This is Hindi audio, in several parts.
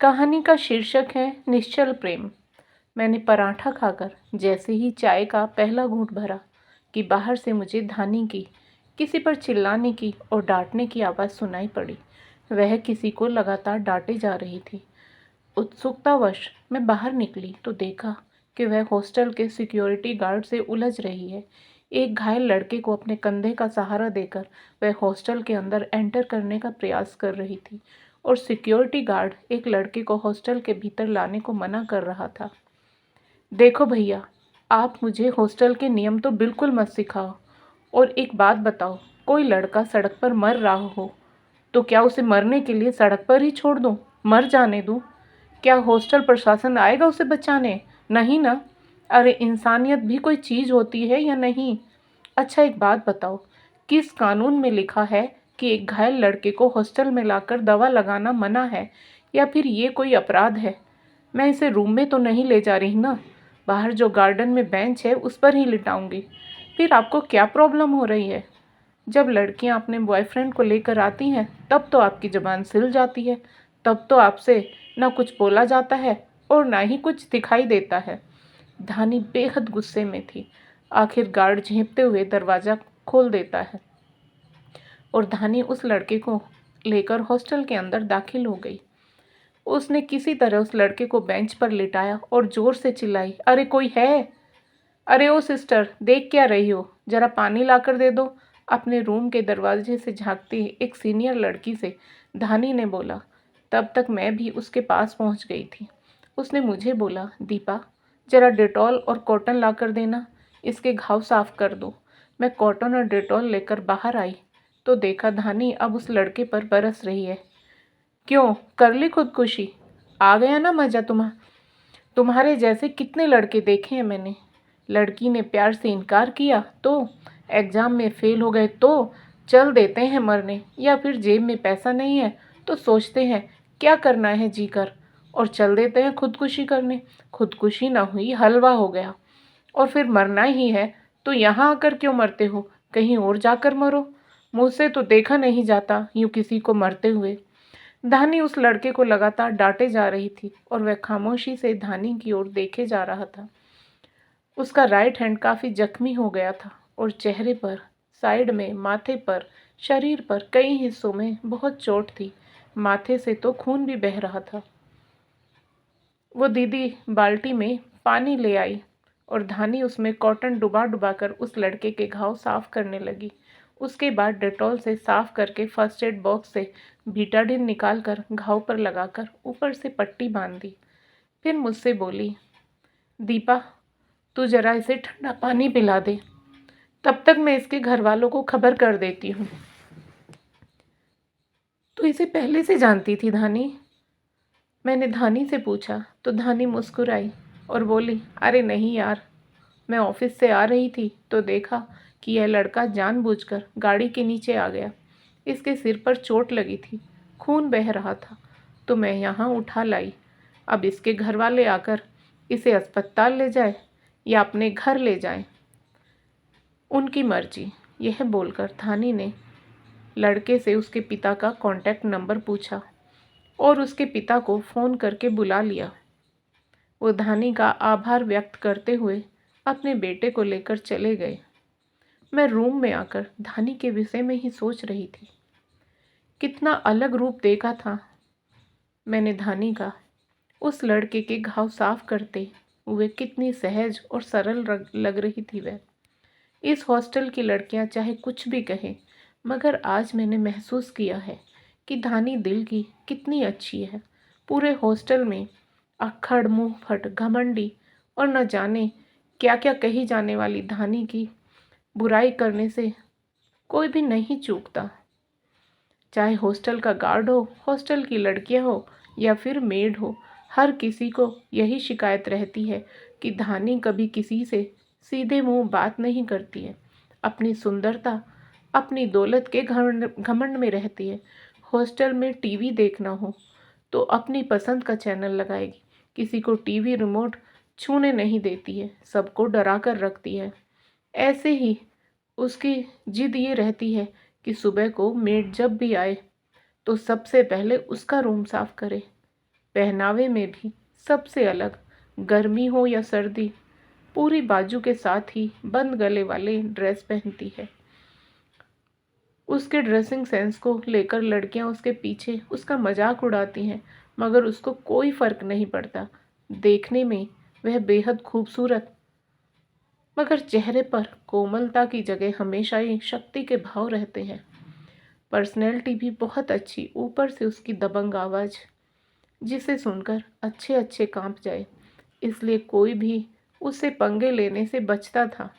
कहानी का शीर्षक है निश्चल प्रेम। मैंने पराठा खाकर जैसे ही चाय का पहला घूंट भरा कि बाहर से मुझे धानी की किसी पर चिल्लाने की और डांटने की आवाज़ सुनाई पड़ी। वह किसी को लगातार डांटे जा रही थी। उत्सुकतावश मैं बाहर निकली तो देखा कि वह हॉस्टल के सिक्योरिटी गार्ड से उलझ रही है। एक घायल लड़के को अपने कंधे का सहारा देकर वह हॉस्टल के अंदर एंटर करने का प्रयास कर रही थी और सिक्योरिटी गार्ड एक लड़के को हॉस्टल के भीतर लाने को मना कर रहा था। देखो भैया, आप मुझे हॉस्टल के नियम तो बिल्कुल मत सिखाओ। और एक बात बताओ, कोई लड़का सड़क पर मर रहा हो तो क्या उसे मरने के लिए सड़क पर ही छोड़ दूँ, मर जाने दूँ? क्या हॉस्टल प्रशासन आएगा उसे बचाने? नहीं ना। अरे इंसानियत भी कोई चीज़ होती है या नहीं? अच्छा एक बात बताओ, किस कानून में लिखा है कि एक घायल लड़के को हॉस्टल में लाकर दवा लगाना मना है, या फिर ये कोई अपराध है? मैं इसे रूम में तो नहीं ले जा रही ना, बाहर जो गार्डन में बेंच है उस पर ही लिटाऊंगी। फिर आपको क्या प्रॉब्लम हो रही है? जब लड़कियां अपने बॉयफ्रेंड को लेकर आती हैं तब तो आपकी ज़बान सिल जाती है, तब तो आपसे ना कुछ बोला जाता है और ना ही कुछ दिखाई देता है। धानी बेहद गुस्से में थी। आखिर गार्ड झेंपते हुए दरवाज़ा खोल देता है और धानी उस लड़के को लेकर हॉस्टल के अंदर दाखिल हो गई। उसने किसी तरह उस लड़के को बेंच पर लिटाया और ज़ोर से चिल्लाई, अरे कोई है? अरे ओ सिस्टर, देख क्या रही हो? ज़रा पानी लाकर दे दो। अपने रूम के दरवाजे से झांकती एक सीनियर लड़की से धानी ने बोला। तब तक मैं भी उसके पास पहुंच गई थी। उसने मुझे बोला, दीपा ज़रा डेटॉल और कॉटन लाकर देना, इसके घाव साफ कर दो। मैं कॉटन और डेटॉल लेकर बाहर आई तो देखा धानी अब उस लड़के पर बरस रही है। क्यों, कर ली खुदकुशी? आ गया ना मज़ा? तुम्हारे जैसे कितने लड़के देखे हैं मैंने। लड़की ने प्यार से इनकार किया तो, एग्ज़ाम में फ़ेल हो गए तो चल देते हैं मरने, या फिर जेब में पैसा नहीं है तो सोचते हैं क्या करना है जीकर और चल देते हैं खुदकुशी करने। खुदकुशी ना हुई, हलवा हो गया। और फिर मरना ही है तो यहाँ आकर क्यों मरते हो? कहीं और जाकर मरो। मुझसे तो देखा नहीं जाता यूँ किसी को मरते हुए। धानी उस लड़के को लगातार डांटे जा रही थी और वह खामोशी से धानी की ओर देखे जा रहा था। उसका राइट हैंड काफ़ी जख्मी हो गया था और चेहरे पर, साइड में, माथे पर, शरीर पर कई हिस्सों में बहुत चोट थी। माथे से तो खून भी बह रहा था। वो दीदी बाल्टी में पानी ले आई और धानी उसमें कॉटन डुबा डुबा कर उस लड़के के घाव साफ करने लगी। उसके बाद डेटॉल से साफ करके फर्स्ट एड बॉक्स से बीटाडिन निकाल कर घाव पर लगाकर ऊपर से पट्टी बांध दी। फिर मुझसे बोली, दीपा तू जरा इसे ठंडा पानी पिला दे, तब तक मैं इसके घर वालों को खबर कर देती हूँ। तू इसे पहले से जानती थी धानी? मैंने धानी से पूछा तो धानी मुस्कुराई और बोली, अरे नहीं यार, मैं ऑफिस से आ रही थी तो देखा कि यह लड़का जानबूझकर गाड़ी के नीचे आ गया। इसके सिर पर चोट लगी थी, खून बह रहा था, तो मैं यहाँ उठा लाई। अब इसके घर वाले आकर इसे अस्पताल ले जाए या अपने घर ले जाएं, उनकी मर्जी। यह बोलकर धानी ने लड़के से उसके पिता का कॉन्टैक्ट नंबर पूछा और उसके पिता को फ़ोन करके बुला लिया। वो धानी का आभार व्यक्त करते हुए अपने बेटे को लेकर चले गए। मैं रूम में आकर धानी के विषय में ही सोच रही थी। कितना अलग रूप देखा था मैंने धानी का। उस लड़के के घाव साफ करते हुए कितनी सहज और सरल लग रही थी वह। इस हॉस्टल की लड़कियां चाहे कुछ भी कहें, मगर आज मैंने महसूस किया है कि धानी दिल की कितनी अच्छी है। पूरे हॉस्टल में अक्खड़, मुंहफट, घमंडी और न जाने क्या क्या कही जाने वाली धानी की बुराई करने से कोई भी नहीं चूकता। चाहे हॉस्टल का गार्ड हो, हॉस्टल की लड़कियां हो या फिर मेड हो, हर किसी को यही शिकायत रहती है कि धानी कभी किसी से सीधे मुंह बात नहीं करती है। अपनी सुंदरता, अपनी दौलत के घमंड में रहती है। हॉस्टल में टीवी देखना हो तो अपनी पसंद का चैनल लगाएगी, किसी को टीवी रिमोट छूने नहीं देती है, सबको डरा कर रखती है। ऐसे ही उसकी जिद ये रहती है कि सुबह को मेड जब भी आए तो सबसे पहले उसका रूम साफ करे। पहनावे में भी सबसे अलग, गर्मी हो या सर्दी, पूरी बाजू के साथ ही बंद गले वाले ड्रेस पहनती है। उसके ड्रेसिंग सेंस को लेकर लड़कियां उसके पीछे उसका मजाक उड़ाती हैं, मगर उसको कोई फर्क नहीं पड़ता। देखने में वह बेहद खूबसूरत, मगर चेहरे पर कोमलता की जगह हमेशा ही शक्ति के भाव रहते हैं। पर्सनैलिटी भी बहुत अच्छी, ऊपर से उसकी दबंग आवाज़, जिसे सुनकर अच्छे अच्छे कांप जाए, इसलिए कोई भी उससे पंगे लेने से बचता था।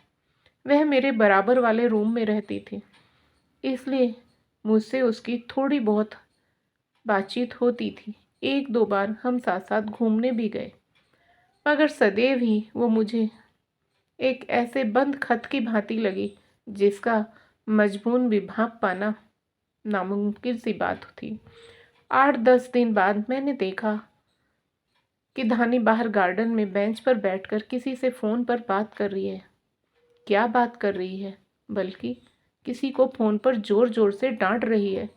वह मेरे बराबर वाले रूम में रहती थी, इसलिए मुझसे उसकी थोड़ी बहुत बातचीत होती थी। एक दो बार हम साथ साथ घूमने भी गए, मगर सदैव ही वो मुझे एक ऐसे बंद खत की भांति लगी जिसका मजमून भी भांप पाना नामुमकिन सी बात थी। 8-10 दिन बाद मैंने देखा कि धानी बाहर गार्डन में बेंच पर बैठकर किसी से फ़ोन पर बात कर रही है। क्या बात कर रही है, बल्कि किसी को फ़ोन पर ज़ोर ज़ोर से डांट रही है।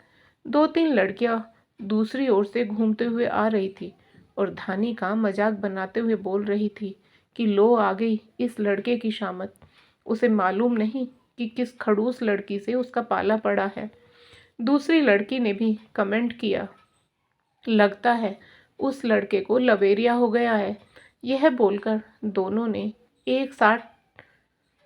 2-3 लड़कियां दूसरी ओर से घूमते हुए आ रही थी और धानी का मजाक बनाते हुए बोल रही थी कि लो आ गई इस लड़के की शामत। उसे मालूम नहीं कि किस खड़ूस लड़की से उसका पाला पड़ा है। दूसरी लड़की ने भी कमेंट किया, लगता है उस लड़के को लवेरिया हो गया है। यह बोलकर दोनों ने एक साथ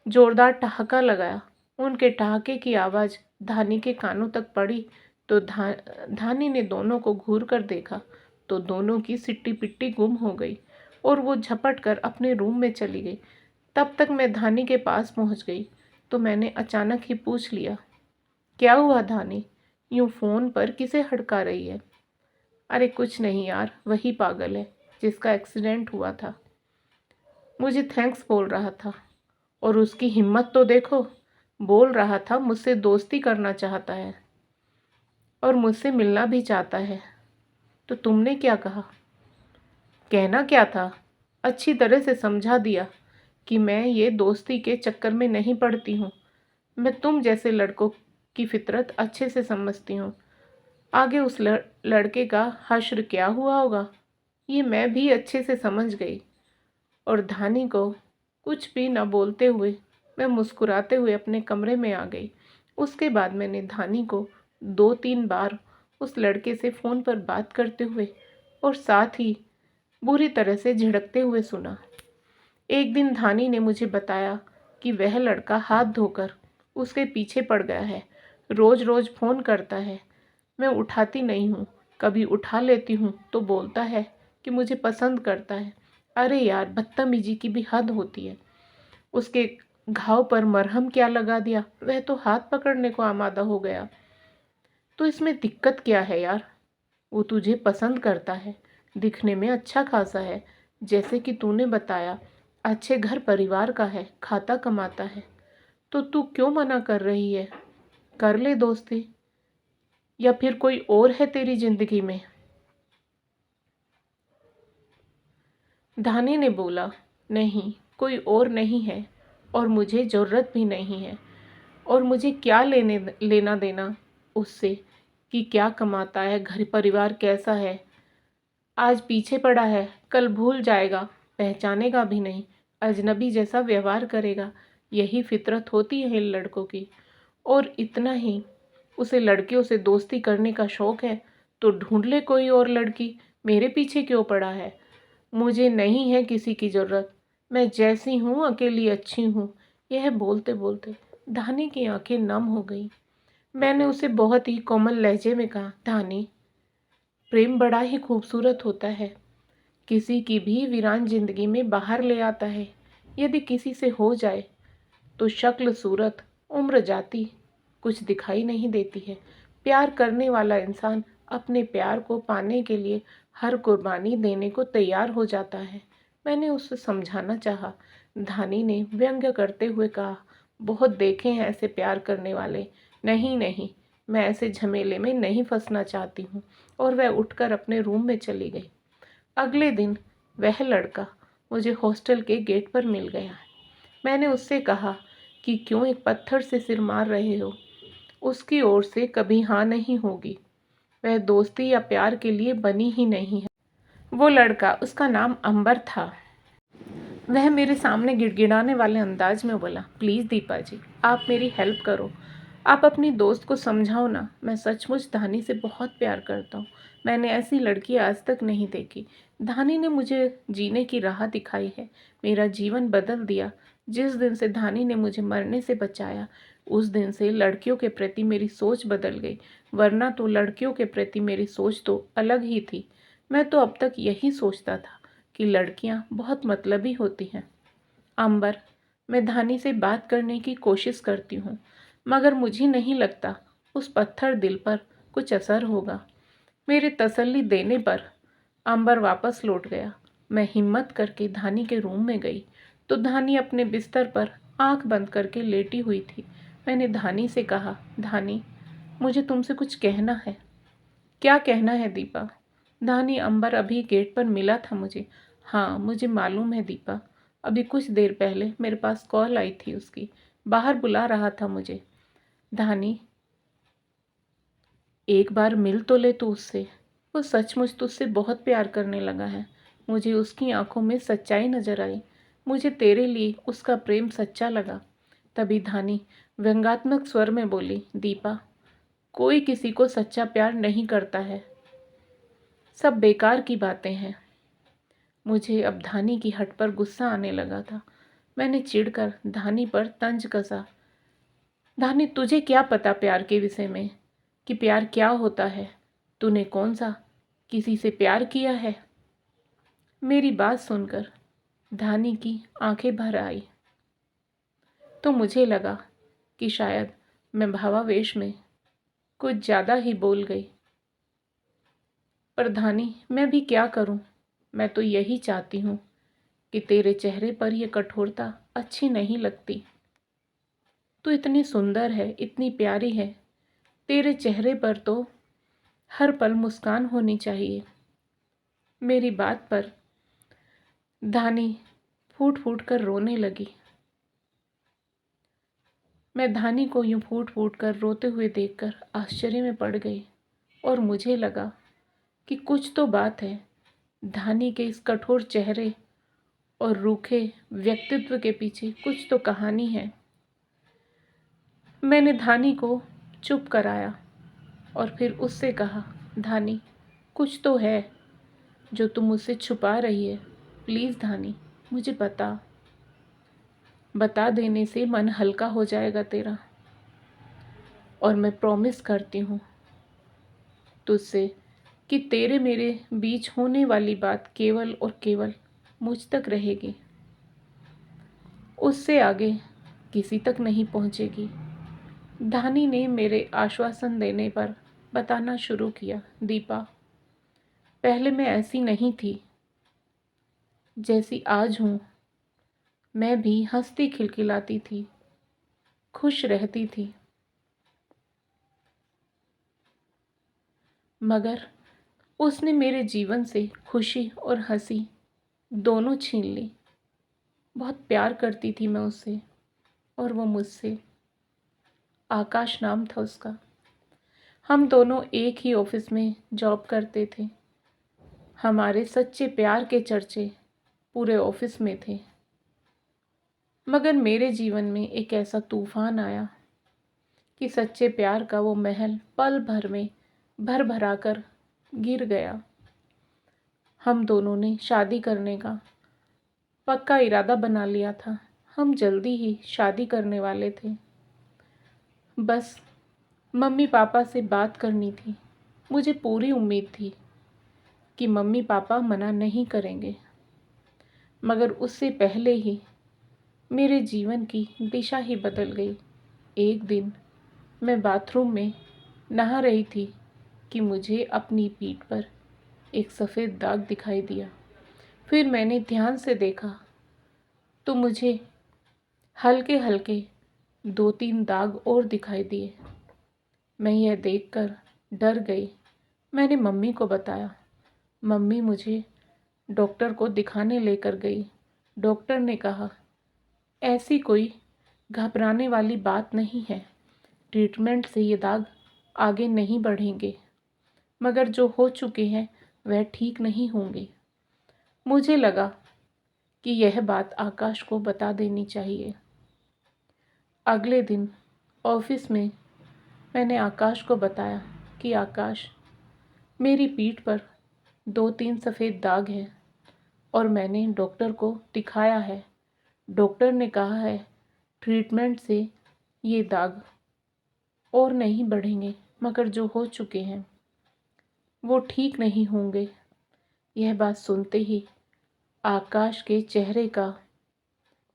जोरदार ठहाका लगाया। उनके ठहाके की आवाज़ धानी के कानों तक पड़ी तो धानी ने दोनों को घूर कर देखा तो दोनों की सिट्टी पिट्टी गुम हो गई और वो झपट कर अपने रूम में चली गई। तब तक मैं धानी के पास पहुंच गई तो मैंने अचानक ही पूछ लिया, क्या हुआ धानी, यूं फ़ोन पर किसे हड़का रही है? अरे कुछ नहीं यार, वही पागल है जिसका एक्सीडेंट हुआ था, मुझे थैंक्स बोल रहा था। और उसकी हिम्मत तो देखो, बोल रहा था मुझसे दोस्ती करना चाहता है और मुझसे मिलना भी चाहता है। तो तुमने क्या कहा? कहना क्या था, अच्छी तरह से समझा दिया कि मैं ये दोस्ती के चक्कर में नहीं पड़ती हूँ। मैं तुम जैसे लड़कों की फितरत अच्छे से समझती हूँ। आगे उस लड़के का हश्र क्या हुआ होगा ये मैं भी अच्छे से समझ गई। और धानी को कुछ भी न बोलते हुए मैं मुस्कुराते हुए अपने कमरे में आ गई। उसके बाद मैंने धानी को 2-3 बार उस लड़के से फ़ोन पर बात करते हुए और साथ ही बुरी तरह से झिड़कते हुए सुना। एक दिन धानी ने मुझे बताया कि वह लड़का हाथ धोकर उसके पीछे पड़ गया है, रोज़ रोज़ फ़ोन करता है। मैं उठाती नहीं हूँ, कभी उठा लेती हूँ तो बोलता है कि मुझे पसंद करता है। अरे यार, बदतमीजी की भी हद होती है। उसके घाव पर मरहम क्या लगा दिया, वह तो हाथ पकड़ने को आमादा हो गया। तो इसमें दिक्कत क्या है यार? वो तुझे पसंद करता है, दिखने में अच्छा खासा है, जैसे कि तूने बताया, अच्छे घर परिवार का है, खाता कमाता है। तो तू क्यों मना कर रही है? कर ले दोस्ती, या फिर कोई और है तेरी जिंदगी में? धानी ने बोला, नहीं, कोई और नहीं है और मुझे ज़रूरत भी नहीं है। और मुझे क्या लेना देना उससे कि क्या कमाता है, घर परिवार कैसा है। आज पीछे पड़ा है, कल भूल जाएगा, पहचानेगा भी नहीं, अजनबी जैसा व्यवहार करेगा। यही फितरत होती है इन लड़कों की। और इतना ही, उसे लड़कियों से दोस्ती करने का शौक़ है तो ढूंढ ले कोई और लड़की, मेरे पीछे क्यों पड़ा है? मुझे नहीं है किसी की ज़रूरत, मैं जैसी हूँ अकेली अच्छी हूँ। यह बोलते बोलते धानी की आंखें नम हो गई। मैंने उसे बहुत ही कोमल लहजे में कहा, धानी, प्रेम बड़ा ही खूबसूरत होता है, किसी की भी वीरान जिंदगी में बाहर ले आता है। यदि किसी से हो जाए तो शक्ल, सूरत, उम्र, जाति कुछ दिखाई नहीं देती है। प्यार करने वाला इंसान अपने प्यार को पाने के लिए हर कुर्बानी देने को तैयार हो जाता है। मैंने उसे समझाना चाहा। धानी ने व्यंग्य करते हुए कहा, बहुत देखे हैं ऐसे प्यार करने वाले। नहीं नहीं, मैं ऐसे झमेले में नहीं फंसना चाहती हूँ। और वह उठकर अपने रूम में चली गई। अगले दिन वह लड़का मुझे हॉस्टल के गेट पर मिल गया। मैंने उससे कहा कि क्यों एक पत्थर से सिर मार रहे हो, उसकी ओर से कभी हाँ नहीं होगी। वह दोस्ती या प्यार के लिए बनी ही नहीं है। वो लड़का, उसका नाम अंबर था। वह मेरे सामने गिड़गिड़ाने वाले अंदाज में बोला, प्लीज़ दीपा जी, आप मेरी हेल्प करो। आप अपनी दोस्त को समझाओ ना। मैं सचमुच धानी से बहुत प्यार करता हूँ। मैंने ऐसी लड़की आज तक नहीं देखी। धानी ने मुझे जीने की राह दिखाई है, मेरा जीवन बदल दिया। जिस दिन से धानी ने मुझे मरने से बचाया, उस दिन से लड़कियों के प्रति मेरी सोच बदल गई। वरना तो लड़कियों के प्रति मेरी सोच तो अलग ही थी। मैं तो अब तक यही सोचता था कि लड़कियां बहुत मतलबी होती हैं। अंबर, मैं धानी से बात करने की कोशिश करती हूँ, मगर मुझे नहीं लगता उस पत्थर दिल पर कुछ असर होगा। मेरे तसल्ली देने पर अंबर वापस लौट गया। मैं हिम्मत करके धानी के रूम में गई तो धानी अपने बिस्तर पर आंख बंद करके लेटी हुई थी। मैंने धानी से कहा, धानी, मुझे तुमसे कुछ कहना है। क्या कहना है दीपा? धानी, अंबर अभी गेट पर मिला था मुझे। हाँ, मुझे मालूम है दीपा। अभी कुछ देर पहले मेरे पास कॉल आई थी उसकी। बाहर बुला रहा था मुझे। धानी, एक बार मिल तो ले तू उससे। वो सचमुच तुझसे बहुत प्यार करने लगा है। मुझे उसकी आंखों में सच्चाई नजर आई। मुझे तेरे लिए उसका प्रेम सच्चा लगा। तभी धानी व्यंग्यात्मक स्वर में बोली, दीपा, कोई किसी को सच्चा प्यार नहीं करता है। सब बेकार की बातें हैं। मुझे अब धानी की हट पर गुस्सा आने लगा था। मैंने चिढ़कर धानी पर तंज कसा। धानी, तुझे क्या पता प्यार के विषय में, कि प्यार क्या होता है? तूने कौन सा किसी से प्यार किया है? मेरी बात सुनकर धानी की आंखें भर आई तो मुझे लगा कि शायद मैं भावावेश में कुछ ज़्यादा ही बोल गई। पर धानी, मैं भी क्या करूं? मैं तो यही चाहती हूं कि तेरे चेहरे पर यह कठोरता अच्छी नहीं लगती। तू इतनी सुंदर है, इतनी प्यारी है। तेरे चेहरे पर तो हर पल मुस्कान होनी चाहिए। मेरी बात पर धानी फूट फूट कर रोने लगी। मैं धानी को यूं फूट फूट कर रोते हुए देखकर आश्चर्य में पड़ गई और मुझे लगा कि कुछ तो बात है। धानी के इस कठोर चेहरे और रूखे व्यक्तित्व के पीछे कुछ तो कहानी है। मैंने धानी को चुप कराया और फिर उससे कहा, धानी, कुछ तो है जो तुम मुझसे छुपा रही है। प्लीज़ धानी, मुझे बता देने से मन हल्का हो जाएगा तेरा। और मैं प्रॉमिस करती हूँ तुझसे कि तेरे मेरे बीच होने वाली बात केवल और केवल मुझ तक रहेगी, उससे आगे किसी तक नहीं पहुँचेगी। धानी ने मेरे आश्वासन देने पर बताना शुरू किया, दीपा, पहले मैं ऐसी नहीं थी जैसी आज हूँ। मैं भी हंसती खिलखिलाती थी, खुश रहती थी, मगर उसने मेरे जीवन से खुशी और हंसी दोनों छीन ली। बहुत प्यार करती थी मैं उससे और वो मुझसे। आकाश नाम था उसका। हम दोनों एक ही ऑफिस में जॉब करते थे। हमारे सच्चे प्यार के चर्चे पूरे ऑफिस में थे। मगर मेरे जीवन में एक ऐसा तूफान आया कि सच्चे प्यार का वो महल पल भर में भर भरा कर गिर गया। हम दोनों ने शादी करने का पक्का इरादा बना लिया था। हम जल्दी ही शादी करने वाले थे। बस मम्मी पापा से बात करनी थी। मुझे पूरी उम्मीद थी कि मम्मी पापा मना नहीं करेंगे। मगर उससे पहले ही मेरे जीवन की दिशा ही बदल गई। एक दिन मैं बाथरूम में नहा रही थी कि मुझे अपनी पीठ पर एक सफ़ेद दाग दिखाई दिया। फिर मैंने ध्यान से देखा तो मुझे हल्के हल्के 2-3 दाग और दिखाई दिए। मैं यह देखकर डर गई। मैंने मम्मी को बताया। मम्मी मुझे डॉक्टर को दिखाने लेकर गई। डॉक्टर ने कहा, ऐसी कोई घबराने वाली बात नहीं है, ट्रीटमेंट से ये दाग आगे नहीं बढ़ेंगे, मगर जो हो चुके हैं वह ठीक नहीं होंगे। मुझे लगा कि यह बात आकाश को बता देनी चाहिए। अगले दिन ऑफिस में मैंने आकाश को बताया कि आकाश, मेरी पीठ पर 2-3 सफ़ेद दाग हैं और मैंने डॉक्टर को दिखाया है। डॉक्टर ने कहा है ट्रीटमेंट से ये दाग और नहीं बढ़ेंगे, मगर जो हो चुके हैं वो ठीक नहीं होंगे। यह बात सुनते ही आकाश के चेहरे का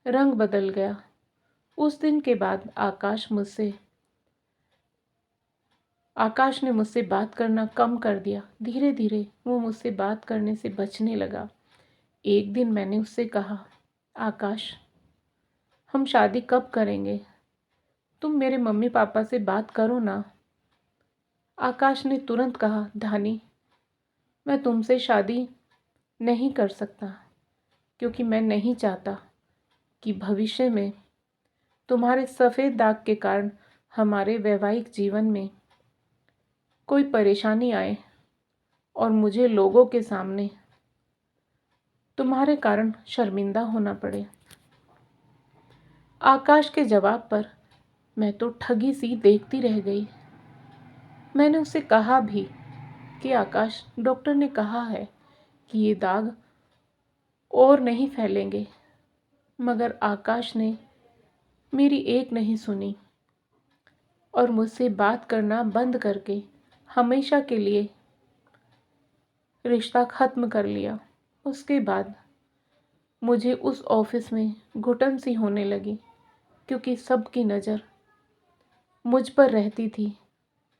रंग बदल गया। उस दिन के बाद आकाश ने मुझसे बात करना कम कर दिया। धीरे धीरे वो मुझसे बात करने से बचने लगा। एक दिन मैंने उससे कहा, आकाश, हम शादी कब करेंगे? तुम मेरे मम्मी पापा से बात करो ना। आकाश ने तुरंत कहा, धानी, मैं तुमसे शादी नहीं कर सकता, क्योंकि मैं नहीं चाहता कि भविष्य में तुम्हारे सफ़ेद दाग के कारण हमारे वैवाहिक जीवन में कोई परेशानी आए और मुझे लोगों के सामने तुम्हारे कारण शर्मिंदा होना पड़े। आकाश के जवाब पर मैं तो ठगी सी देखती रह गई। मैंने उसे कहा भी कि आकाश, डॉक्टर ने कहा है कि ये दाग और नहीं फैलेंगे, मगर आकाश ने मेरी एक नहीं सुनी और मुझसे बात करना बंद करके हमेशा के लिए रिश्ता ख़त्म कर लिया। उसके बाद मुझे उस ऑफिस में घुटन सी होने लगी, क्योंकि सबकी नज़र मुझ पर रहती थी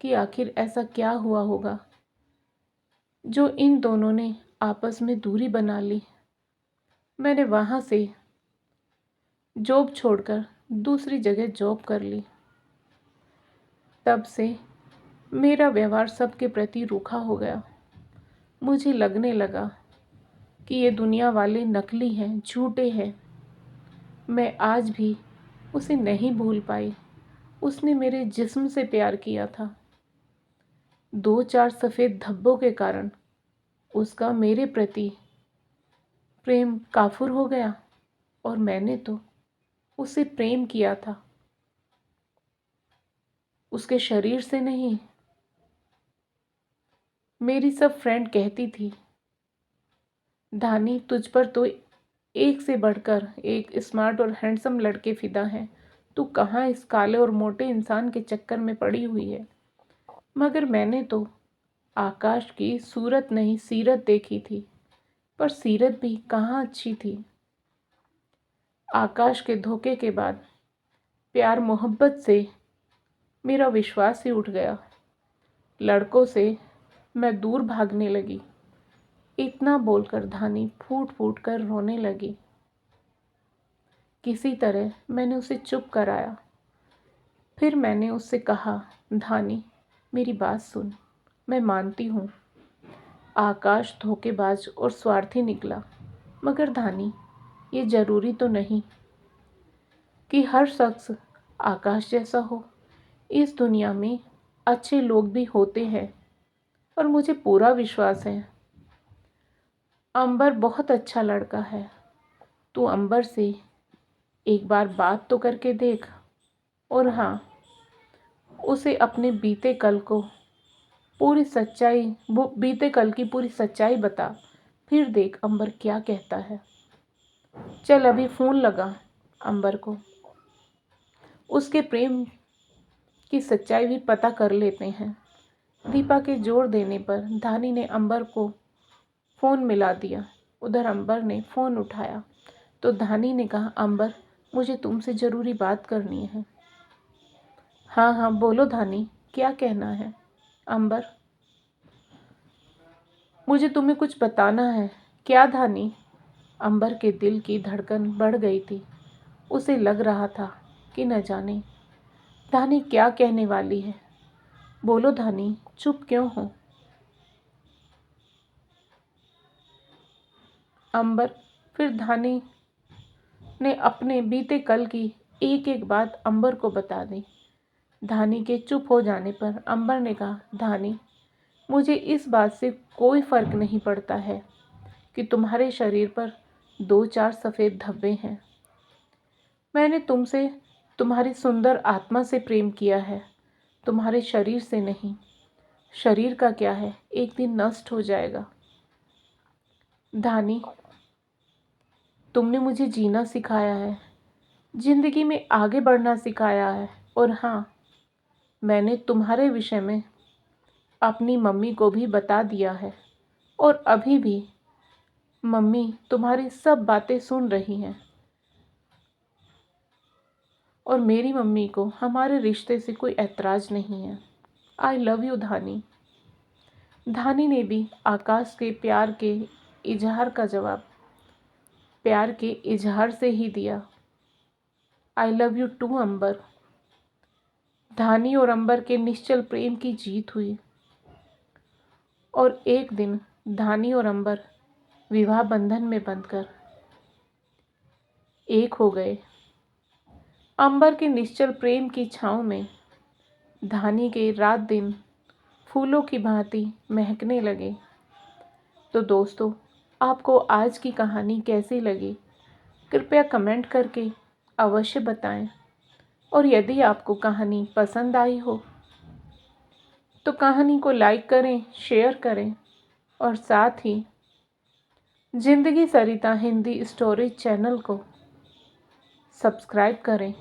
कि आखिर ऐसा क्या हुआ होगा जो इन दोनों ने आपस में दूरी बना ली। मैंने वहाँ से जॉब छोड़कर दूसरी जगह जॉब कर ली। तब से मेरा व्यवहार सबके प्रति रूखा हो गया। मुझे लगने लगा कि ये दुनिया वाले नकली हैं, झूठे हैं। मैं आज भी उसे नहीं भूल पाई। उसने मेरे जिस्म से प्यार किया था। 2-4 सफ़ेद धब्बों के कारण उसका मेरे प्रति प्रेम काफुर हो गया, और मैंने तो उसे प्रेम किया था, उसके शरीर से नहीं। मेरी सब फ्रेंड कहती थी, धानी, तुझ पर तो एक से बढ़कर एक स्मार्ट और हैंडसम लड़के फिदा हैं। तू कहाँ इस काले और मोटे इंसान के चक्कर में पड़ी हुई है? मगर मैंने तो आकाश की सूरत नहीं सीरत देखी थी, पर सीरत भी कहाँ अच्छी थी। आकाश के धोखे के बाद प्यार मोहब्बत से मेरा विश्वास ही उठ गया। लड़कों से मैं दूर भागने लगी। इतना बोलकर धानी फूट फूट कर रोने लगी। किसी तरह मैंने उसे चुप कराया। फिर मैंने उससे कहा, धानी, मेरी बात सुन। मैं मानती हूँ आकाश धोखेबाज और स्वार्थी निकला, मगर धानी, ये ज़रूरी तो नहीं कि हर शख्स आकाश जैसा हो। इस दुनिया में अच्छे लोग भी होते हैं, और मुझे पूरा विश्वास है अंबर बहुत अच्छा लड़का है। तू अंबर से एक बार बात तो करके देख, और हाँ, उसे अपने बीते कल की पूरी सच्चाई बता। फिर देख अंबर क्या कहता है। चल अभी फ़ोन लगा अंबर को, उसके प्रेम की सच्चाई भी पता कर लेते हैं। दीपा के जोर देने पर धानी ने अंबर को फ़ोन मिला दिया। उधर अंबर ने फ़ोन उठाया तो धानी ने कहा, अंबर, मुझे तुमसे ज़रूरी बात करनी है। हाँ हाँ बोलो धानी, क्या कहना है? अंबर, मुझे तुम्हें कुछ बताना है। क्या धानी? अंबर के दिल की धड़कन बढ़ गई थी। उसे लग रहा था कि न जाने धानी क्या कहने वाली है। बोलो धानी, चुप क्यों हो? अंबर, फिर धानी ने अपने बीते कल की एक एक बात अंबर को बता दी। धानी के चुप हो जाने पर अंबर ने कहा, धानी, मुझे इस बात से कोई फ़र्क नहीं पड़ता है कि तुम्हारे शरीर पर 2-4 सफ़ेद धब्बे हैं। मैंने तुमसे तुम्हारी सुंदर आत्मा से प्रेम किया है, तुम्हारे शरीर से नहीं। शरीर का क्या है, एक दिन नष्ट हो जाएगा। धानी, तुमने मुझे जीना सिखाया है, ज़िंदगी में आगे बढ़ना सिखाया है। और हाँ, मैंने तुम्हारे विषय में अपनी मम्मी को भी बता दिया है और अभी भी मम्मी तुम्हारी सब बातें सुन रही हैं। और मेरी मम्मी को हमारे रिश्ते से कोई ऐतराज़ नहीं है। आई लव यू धानी। धानी ने भी आकाश के प्यार के इजहार का जवाब प्यार के इजहार से ही दिया। आई लव यू टू अंबर। धानी और अंबर के निश्चल प्रेम की जीत हुई और एक दिन धानी और अंबर विवाह बंधन में बंधकर एक हो गए। अंबर के निश्चल प्रेम की छाँव में धानी के रात दिन फूलों की भांति महकने लगे। तो दोस्तों, आपको आज की कहानी कैसी लगी, कृपया कमेंट करके अवश्य बताएं। और यदि आपको कहानी पसंद आई हो तो कहानी को लाइक करें, शेयर करें और साथ ही ज़िंदगी सरिता हिंदी स्टोरीज चैनल को सब्सक्राइब करें।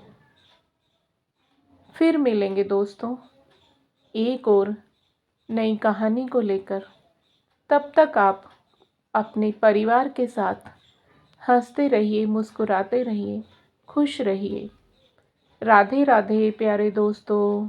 फिर मिलेंगे दोस्तों एक और नई कहानी को लेकर। तब तक आप अपने परिवार के साथ हंसते रहिए, मुस्कुराते रहिए, खुश रहिए। राधे राधे प्यारे दोस्तों।